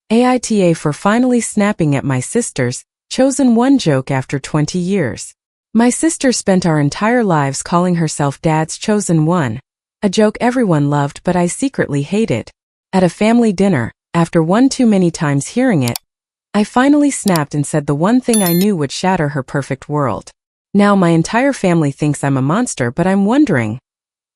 AITA for finally snapping at my sister's chosen one joke after 20 years. My sister spent our entire lives calling herself Dad's chosen one, a joke everyone loved but I secretly hated. At a family dinner, after one too many times hearing it, I finally snapped and said the one thing I knew would shatter her perfect world. Now my entire family thinks I'm a monster, but I'm wondering,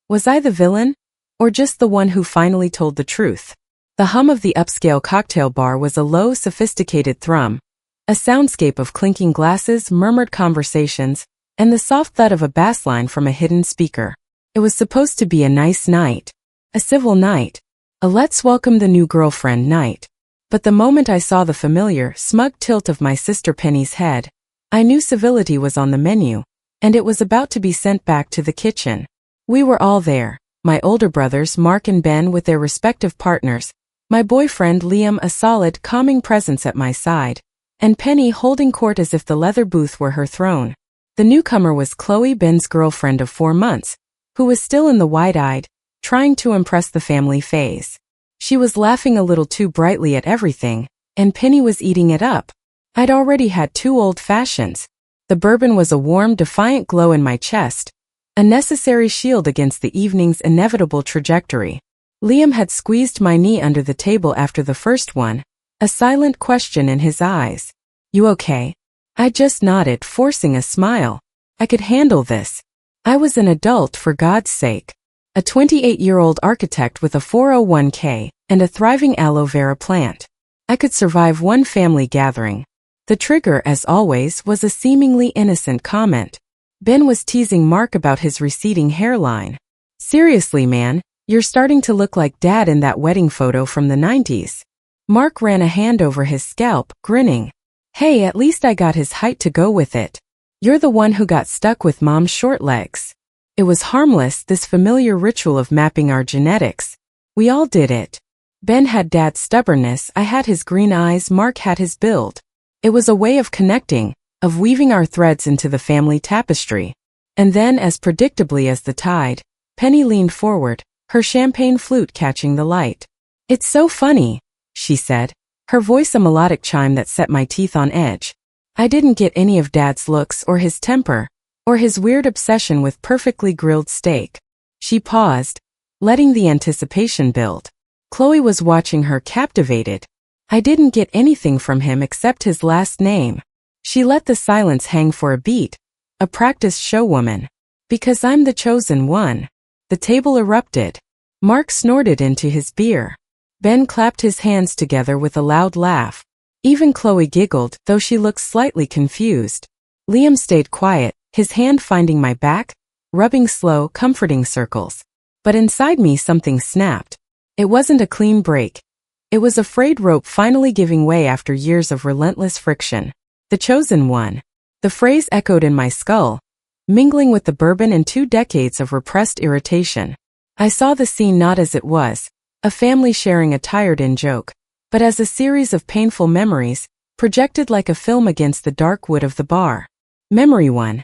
was I the villain? Or just the one who finally told the truth? The hum of the upscale cocktail bar was a low, sophisticated thrum, a soundscape of clinking glasses, murmured conversations, and the soft thud of a bass line from a hidden speaker. It was supposed to be a nice night, a civil night, a let's welcome the new girlfriend night. But the moment I saw the familiar, smug tilt of my sister Penny's head, I knew civility was on the menu, and it was about to be sent back to the kitchen. We were all there, my older brothers Mark and Ben with their respective partners, my boyfriend Liam a solid, calming presence at my side, and Penny holding court as if the leather booth were her throne. The newcomer was Chloe, Ben's girlfriend of 4 months, who was still in the wide-eyed, trying to impress the family phase. She was laughing a little too brightly at everything, and Penny was eating it up. I'd already had 2 old fashions. The bourbon was a warm, defiant glow in my chest, a necessary shield against the evening's inevitable trajectory. Liam had squeezed my knee under the table after the first one, a silent question in his eyes. "You okay?" I just nodded, forcing a smile. I could handle this. I was an adult, for God's sake. A 28-year-old architect with a 401k and a thriving aloe vera plant. I could survive one family gathering. The trigger, as always, was a seemingly innocent comment. Ben was teasing Mark about his receding hairline. "Seriously, man, you're starting to look like Dad in that wedding photo from the 90s. Mark ran a hand over his scalp, grinning. "Hey, at least I got his height to go with it. You're the one who got stuck with Mom's short legs." It was harmless, this familiar ritual of mapping our genetics. We all did it. Ben had Dad's stubbornness, I had his green eyes, Mark had his build. It was a way of connecting, of weaving our threads into the family tapestry. And then, as predictably as the tide, Penny leaned forward, her champagne flute catching the light. "It's so funny," she said, her voice a melodic chime that set my teeth on edge. I didn't get any of Dad's looks or his temper, or his weird obsession with perfectly grilled steak. She paused, letting the anticipation build. Chloe was watching her, captivated. I didn't get anything from him except his last name. She let the silence hang for a beat, a practiced showwoman. "Because I'm the chosen one." The table erupted. Mark snorted into his beer. Ben clapped his hands together with a loud laugh. Even Chloe giggled, though she looked slightly confused. Liam stayed quiet, his hand finding my back, rubbing slow, comforting circles. But inside me something snapped. It wasn't a clean break. It was a frayed rope finally giving way after years of relentless friction. The chosen one. The phrase echoed in my skull, mingling with the bourbon and 2 decades of repressed irritation. I saw the scene not as it was, a family sharing a tired-in joke, but as a series of painful memories, projected like a film against the dark wood of the bar. Memory 1.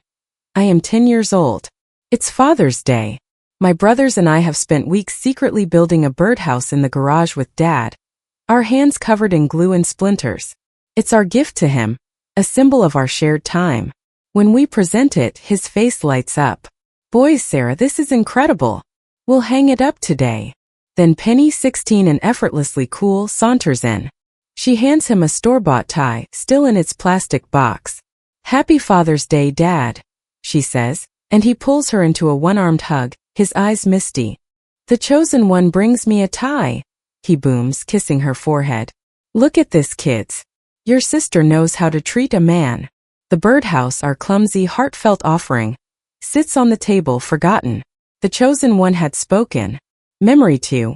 I am 10 years old. It's Father's Day. My brothers and I have spent weeks secretly building a birdhouse in the garage with Dad, our hands covered in glue and splinters. It's our gift to him, a symbol of our shared time. When we present it, his face lights up. "Boys, Sarah, this is incredible. We'll hang it up today." Then Penny, 16 and effortlessly cool, saunters in. She hands him a store-bought tie, still in its plastic box. "Happy Father's Day, Dad," she says, and he pulls her into a one-armed hug, his eyes misty. "The chosen one brings me a tie," he booms, kissing her forehead. "Look at this, kids. Your sister knows how to treat a man." The birdhouse, our clumsy, heartfelt offering, sits on the table, forgotten. The chosen one had spoken. Memory 2.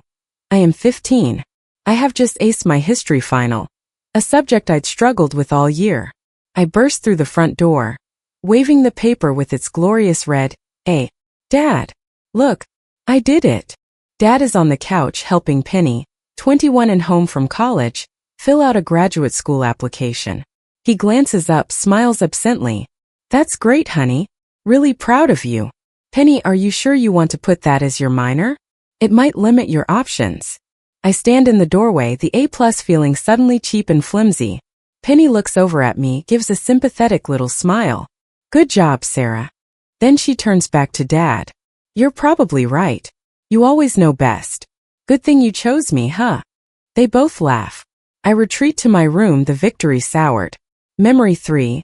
I am 15. I have just aced my history final, a subject I'd struggled with all year. I burst through the front door, waving the paper with its glorious red A. "Dad, look, I did it." Dad is on the couch helping Penny, 21 and home from college, fill out a graduate school application. He glances up, smiles absently. "That's great, honey. Really proud of you. Penny, are you sure you want to put that as your minor? It might limit your options." I stand in the doorway, the A+ feeling suddenly cheap and flimsy. Penny looks over at me, gives a sympathetic little smile. Good job, Sarah. Then she turns back to Dad. You're probably right. You always know best. Good thing you chose me, huh? They both laugh. I retreat to my room, the victory soured. Memory 3.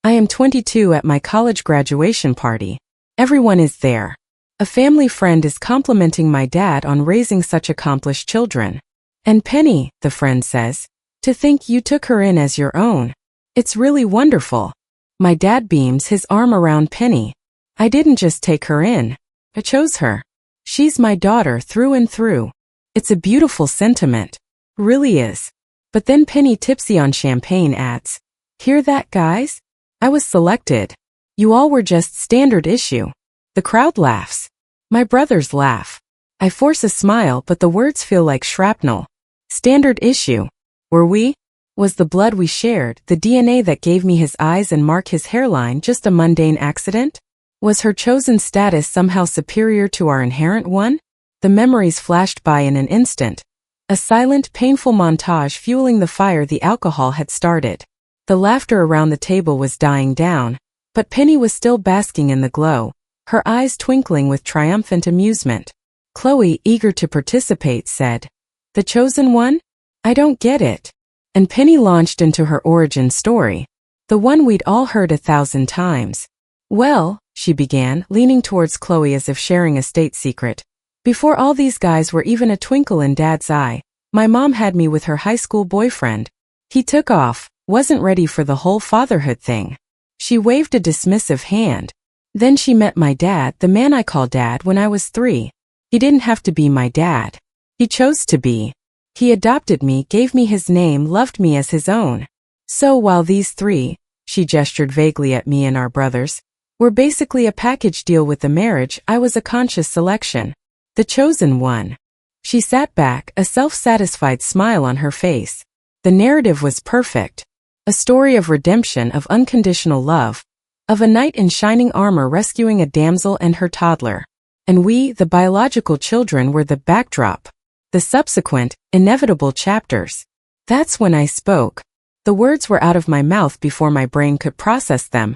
I am 22 at my college graduation party. Everyone is there. A family friend is complimenting my dad on raising such accomplished children. And Penny, the friend says, to think you took her in as your own. It's really wonderful. My dad beams his arm around Penny. I didn't just take her in. I chose her. She's my daughter through and through. It's a beautiful sentiment. Really is. But then Penny, tipsy on champagne, adds, hear that, guys? I was selected. You all were just standard issue. The crowd laughs. My brothers laugh. I force a smile, but the words feel like shrapnel. Standard issue. Were we? Was the blood we shared, the DNA that gave me his eyes and Mark his hairline, just a mundane accident? Was her chosen status somehow superior to our inherent one? The memories flashed by in an instant. A silent, painful montage fueling the fire the alcohol had started. The laughter around the table was dying down, but Penny was still basking in the glow, her eyes twinkling with triumphant amusement. Chloe, eager to participate, said, The chosen one? I don't get it. And Penny launched into her origin story. The one we'd all heard 1,000 times. Well, she began, leaning towards Chloe as if sharing a state secret. Before all these guys were even a twinkle in Dad's eye, my mom had me with her high school boyfriend. He took off, wasn't ready for the whole fatherhood thing. She waved a dismissive hand. Then she met my dad, the man I call Dad, when I was 3. He didn't have to be my dad. He chose to be. He adopted me, gave me his name, loved me as his own. So while these 3, she gestured vaguely at me and our brothers, were basically a package deal with the marriage, I was a conscious selection. The chosen one. She sat back, a self-satisfied smile on her face. The narrative was perfect. A story of redemption, of unconditional love, of a knight in shining armor rescuing a damsel and her toddler. And we, the biological children, were the backdrop. The subsequent, inevitable chapters. That's when I spoke. The words were out of my mouth before my brain could process them.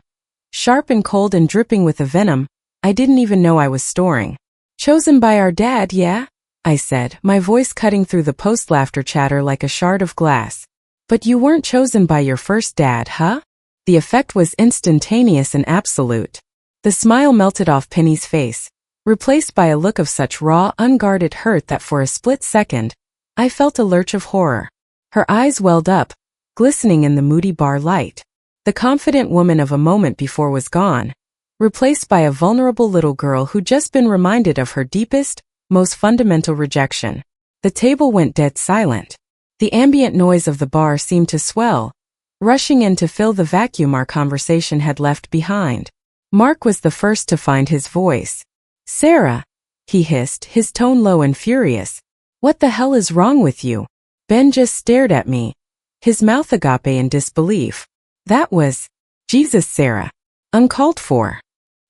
Sharp and cold and dripping with a venom I didn't even know I was storing. Chosen by our dad, yeah? I said, my voice cutting through the post-laughter chatter like a shard of glass. But you weren't chosen by your first dad, huh? The effect was instantaneous and absolute. The smile melted off Penny's face, replaced by a look of such raw, unguarded hurt that for a split second, I felt a lurch of horror. Her eyes welled up, glistening in the moody bar light. The confident woman of a moment before was gone, replaced by a vulnerable little girl who'd just been reminded of her deepest, most fundamental rejection. The table went dead silent. The ambient noise of the bar seemed to swell, rushing in to fill the vacuum our conversation had left behind. Mark was the first to find his voice. Sarah, he hissed, his tone low and furious. What the hell is wrong with you? Ben just stared at me, his mouth agape in disbelief. That was, Jesus, Sarah. Uncalled for.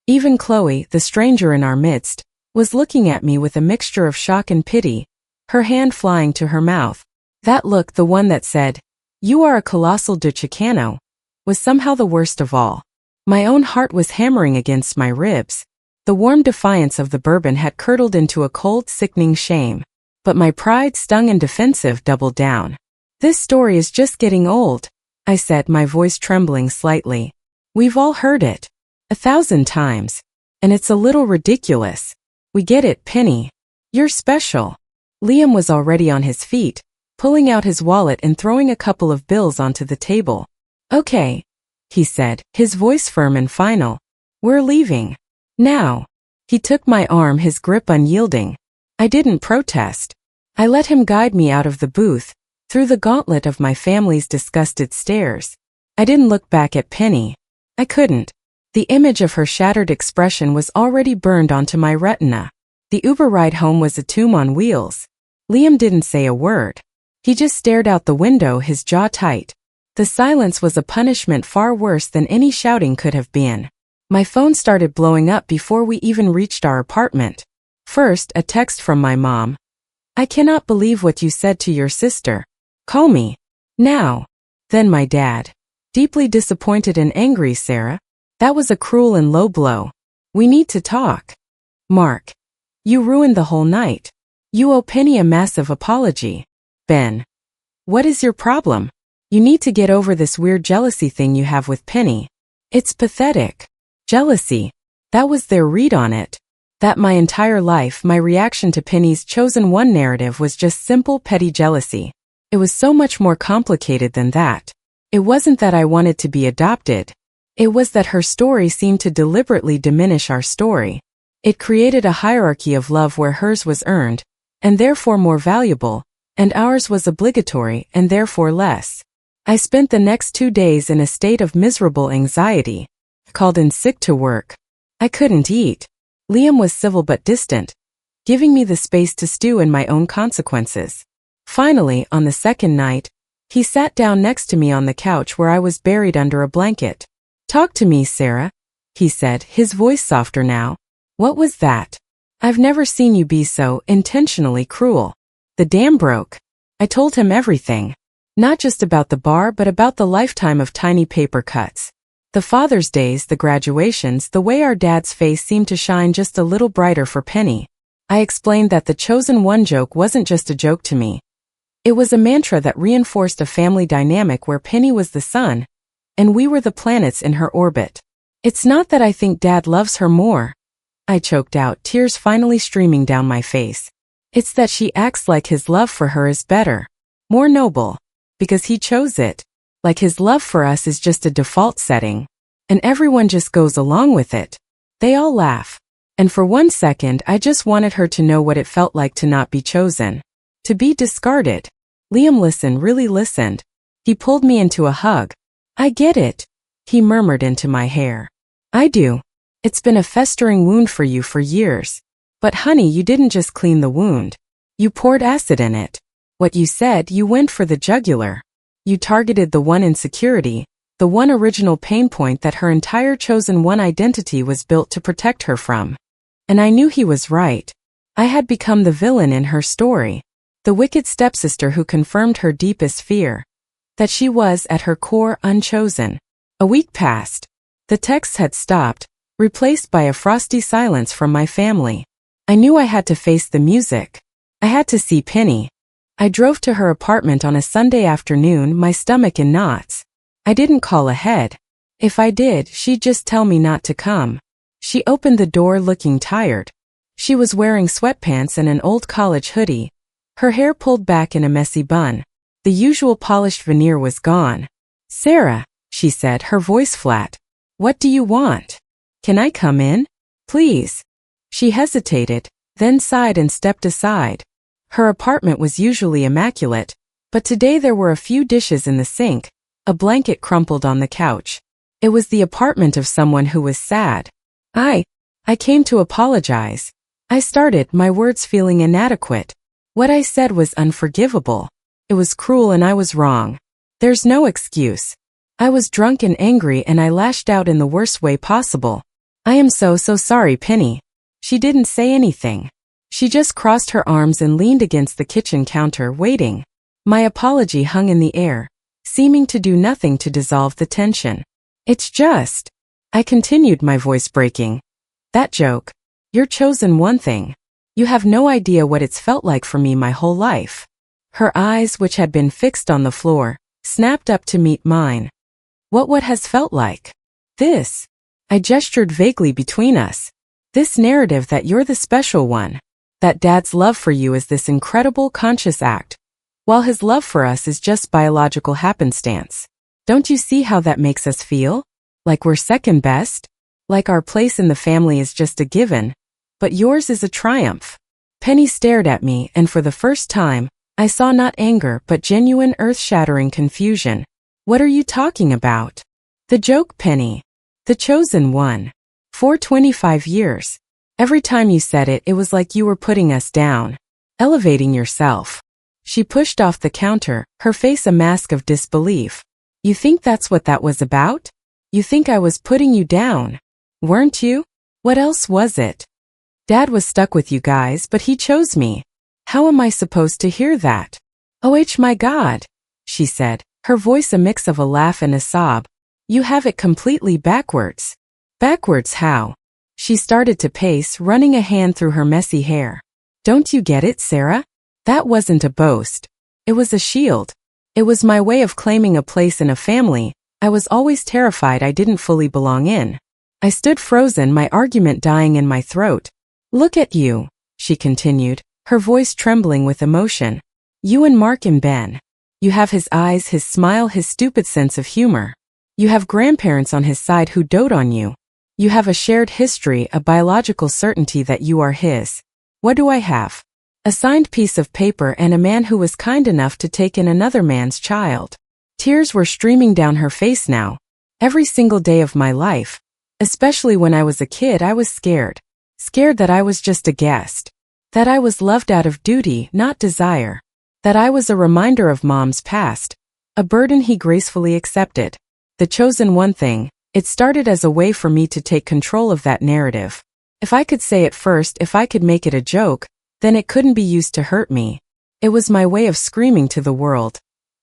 Even Chloe, the stranger in our midst, was looking at me with a mixture of shock and pity, her hand flying to her mouth. That look, the one that said, You are a colossal de Chicano, was somehow the worst of all. My own heart was hammering against my ribs. The warm defiance of the bourbon had curdled into a cold, sickening shame. But my pride, stung and defensive, doubled down. This story is just getting old, I said, my voice trembling slightly. We've all heard it 1,000 times. And it's a little ridiculous. We get it, Penny. You're special. Liam was already on his feet, pulling out his wallet and throwing a couple of bills onto the table. Okay, he said, his voice firm and final. We're leaving. Now. He took my arm, his grip unyielding. I didn't protest. I let him guide me out of the booth, through the gauntlet of my family's disgusted stares. I didn't look back at Penny. I couldn't. The image of her shattered expression was already burned onto my retina. The Uber ride home was a tomb on wheels. Liam didn't say a word. He just stared out the window, his jaw tight. The silence was a punishment far worse than any shouting could have been. My phone started blowing up before we even reached our apartment. First, a text from my mom. I cannot believe what you said to your sister. Call me. Now. Then my dad. Deeply disappointed and angry, Sarah. That was a cruel and low blow. We need to talk. Mark. You ruined the whole night. You owe Penny a massive apology. Ben. What is your problem? You need to get over this weird jealousy thing you have with Penny. It's pathetic. Jealousy. That was their read on it. That my entire life, my reaction to Penny's chosen one narrative was just simple petty jealousy. It was so much more complicated than that. It wasn't that I wanted to be adopted. It was that her story seemed to deliberately diminish our story. It created a hierarchy of love where hers was earned, and therefore more valuable, and ours was obligatory and therefore less. I spent the next 2 days in a state of miserable anxiety. Called in sick to work. I couldn't eat. Liam was civil but distant, giving me the space to stew in my own consequences. Finally, on the second night, he sat down next to me on the couch where I was buried under a blanket. Talk to me, Sarah, he said, his voice softer now. What was that? I've never seen you be so intentionally cruel. The dam broke. I told him everything. Not just about the bar but about the lifetime of tiny paper cuts. The Father's Days, the graduations, the way our dad's face seemed to shine just a little brighter for Penny. I explained that the chosen one joke wasn't just a joke to me. It was a mantra that reinforced a family dynamic where Penny was the sun, and we were the planets in her orbit. It's not that I think Dad loves her more. I choked out, tears finally streaming down my face. It's that she acts like his love for her is better, more noble, because he chose it. Like his love for us is just a default setting, and everyone just goes along with it. They all laugh. And for 1 second I just wanted her to know what it felt like to not be chosen. To be discarded. Liam really listened. He pulled me into a hug. I get it, he murmured into my hair. I do. It's been a festering wound for you for years. But honey, you didn't just clean the wound. You poured acid in it. What you said, you went for the jugular. You targeted the one insecurity, the one original pain point that her entire chosen one identity was built to protect her from. And I knew he was right. I had become the villain in her story. The wicked stepsister who confirmed her deepest fear. That she was, at her core, unchosen. A week passed. The texts had stopped, replaced by a frosty silence from my family. I knew I had to face the music. I had to see Penny. I drove to her apartment on a Sunday afternoon, my stomach in knots. I didn't call ahead. If I did, she'd just tell me not to come. She opened the door looking tired. She was wearing sweatpants and an old college hoodie, her hair pulled back in a messy bun. The usual polished veneer was gone. Sarah, she said, her voice flat. What do you want? Can I come in? Please. She hesitated, then sighed and stepped aside. Her apartment was usually immaculate, but today there were a few dishes in the sink, a blanket crumpled on the couch. It was the apartment of someone who was sad. I came to apologize. I started, my words feeling inadequate. What I said was unforgivable. It was cruel and I was wrong. There's no excuse. I was drunk and angry and I lashed out in the worst way possible. I am so sorry, Penny. She didn't say anything. She just crossed her arms and leaned against the kitchen counter, waiting. My apology hung in the air, seeming to do nothing to dissolve the tension. It's just, I continued, my voice breaking. That joke. You're chosen one thing. You have no idea what it's felt like for me my whole life. Her eyes, which had been fixed on the floor, snapped up to meet mine. What has felt like? This. I gestured vaguely between us. This narrative that you're the special one. That Dad's love for you is this incredible conscious act, while his love for us is just biological happenstance. Don't you see how that makes us feel? Like we're second best? Like our place in the family is just a given, but yours is a triumph. Penny stared at me, and for the first time, I saw not anger but genuine earth-shattering confusion. What are you talking about? The joke, Penny. The chosen one. For 25 years. Every time you said it, it was like you were putting us down. Elevating yourself. She pushed off the counter, her face a mask of disbelief. You think that's what that was about? You think I was putting you down? Weren't you? What else was it? Dad was stuck with you guys, but he chose me. How am I supposed to hear that? Oh my God, she said, her voice a mix of a laugh and a sob. You have it completely backwards. Backwards how? She started to pace, running a hand through her messy hair. Don't you get it, Sarah? That wasn't a boast. It was a shield. It was my way of claiming a place in a family I was always terrified I didn't fully belong in. I stood frozen, my argument dying in my throat. Look at you, she continued, her voice trembling with emotion. You and Mark and Ben. You have his eyes, his smile, his stupid sense of humor. You have grandparents on his side who dote on you. You have a shared history, a biological certainty that you are his. What do I have? A signed piece of paper and a man who was kind enough to take in another man's child. Tears were streaming down her face now. Every single day of my life, especially when I was a kid, I was scared. Scared that I was just a guest. That I was loved out of duty, not desire. That I was a reminder of Mom's past. A burden he gracefully accepted. The chosen one thing, it started as a way for me to take control of that narrative. If I could say it first, if I could make it a joke, then it couldn't be used to hurt me. It was my way of screaming to the world.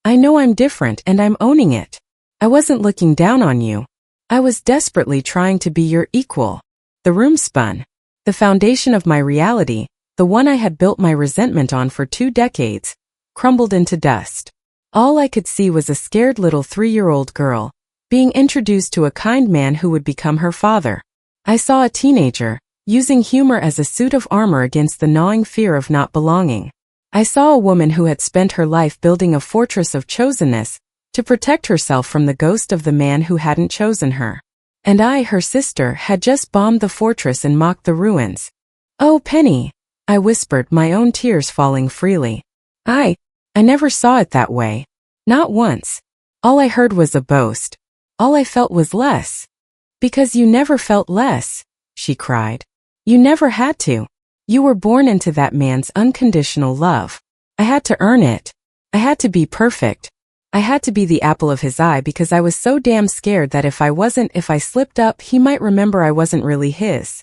I know I'm different and I'm owning it. I wasn't looking down on you. I was desperately trying to be your equal. The room spun. The foundation of my reality, the one I had built my resentment on for 2 decades, crumbled into dust. All I could see was a scared little 3-year-old girl, being introduced to a kind man who would become her father. I saw a teenager, using humor as a suit of armor against the gnawing fear of not belonging. I saw a woman who had spent her life building a fortress of chosenness to protect herself from the ghost of the man who hadn't chosen her. And I, her sister, had just bombed the fortress and mocked the ruins. Oh, Penny, I whispered, my own tears falling freely. I never saw it that way. Not once. All I heard was a boast. All I felt was less. Because you never felt less, she cried. You never had to. You were born into that man's unconditional love. I had to earn it. I had to be perfect. I had to be the apple of his eye because I was so damn scared that if I slipped up, he might remember I wasn't really his.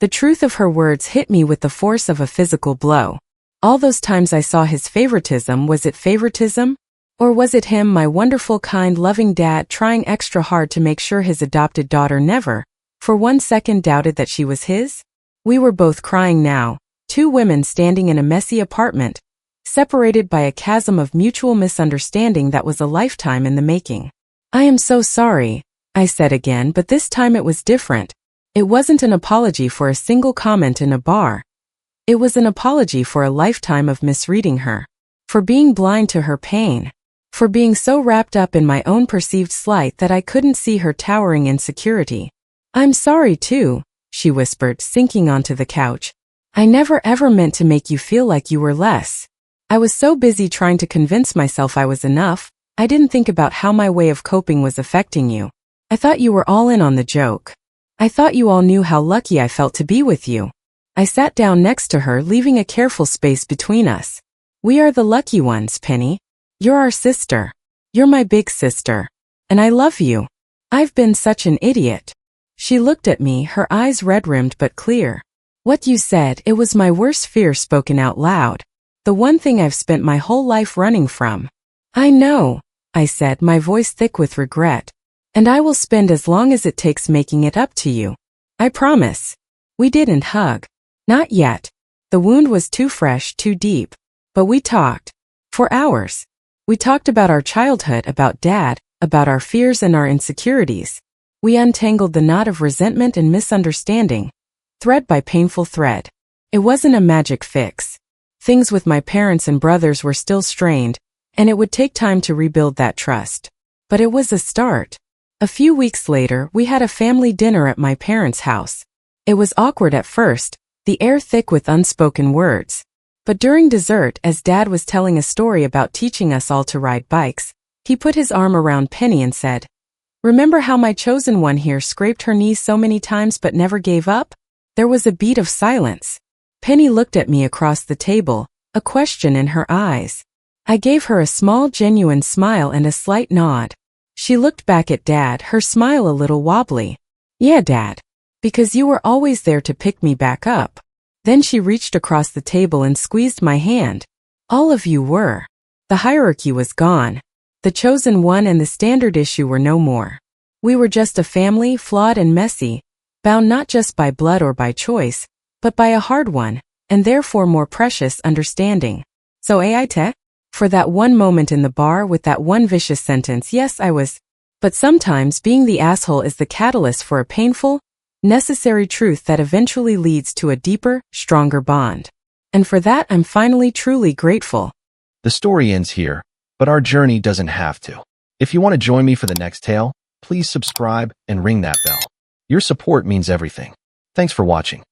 The truth of her words hit me with the force of a physical blow. All those times I saw his favoritism, was it favoritism? Or was it him, my wonderful, kind, loving dad, trying extra hard to make sure his adopted daughter never, for 1 second, doubted that she was his? We were both crying now, 2 women standing in a messy apartment, separated by a chasm of mutual misunderstanding that was a lifetime in the making. I am so sorry, I said again, but this time it was different. It wasn't an apology for a single comment in a bar. It was an apology for a lifetime of misreading her. For being blind to her pain. For being so wrapped up in my own perceived slight that I couldn't see her towering insecurity. I'm sorry too, she whispered, sinking onto the couch. I never ever meant to make you feel like you were less. I was so busy trying to convince myself I was enough, I didn't think about how my way of coping was affecting you. I thought you were all in on the joke. I thought you all knew how lucky I felt to be with you. I sat down next to her, leaving a careful space between us. We are the lucky ones, Penny. You're our sister. You're my big sister. And I love you. I've been such an idiot. She looked at me, her eyes red-rimmed but clear. What you said, it was my worst fear spoken out loud. The one thing I've spent my whole life running from. I know, I said, my voice thick with regret. And I will spend as long as it takes making it up to you. I promise. We didn't hug. Not yet. The wound was too fresh, too deep. But we talked. For hours. We talked about our childhood, about Dad, about our fears and our insecurities. We untangled the knot of resentment and misunderstanding, thread by painful thread. It wasn't a magic fix. Things with my parents and brothers were still strained, and it would take time to rebuild that trust. But it was a start. A few weeks later, we had a family dinner at my parents' house. It was awkward at first, the air thick with unspoken words. But during dessert, as Dad was telling a story about teaching us all to ride bikes, he put his arm around Penny and said, "Remember how my chosen one here scraped her knees so many times but never gave up?" There was a beat of silence. Penny looked at me across the table, a question in her eyes. I gave her a small, genuine smile and a slight nod. She looked back at Dad, her smile a little wobbly. "Yeah, Dad. Because you were always there to pick me back up." Then she reached across the table and squeezed my hand. All of you were. The hierarchy was gone. The chosen one and the standard issue were no more. We were just a family, flawed and messy, bound not just by blood or by choice, but by a hard one, and therefore more precious understanding. So AITA? For that one moment in the bar with that one vicious sentence, yes, I was. But sometimes being the asshole is the catalyst for a painful, necessary truth that eventually leads to a deeper, stronger bond. And for that, I'm finally truly grateful. The story ends here, but our journey doesn't have to. If you want to join me for the next tale, please subscribe and ring that bell. Your support means everything. Thanks for watching.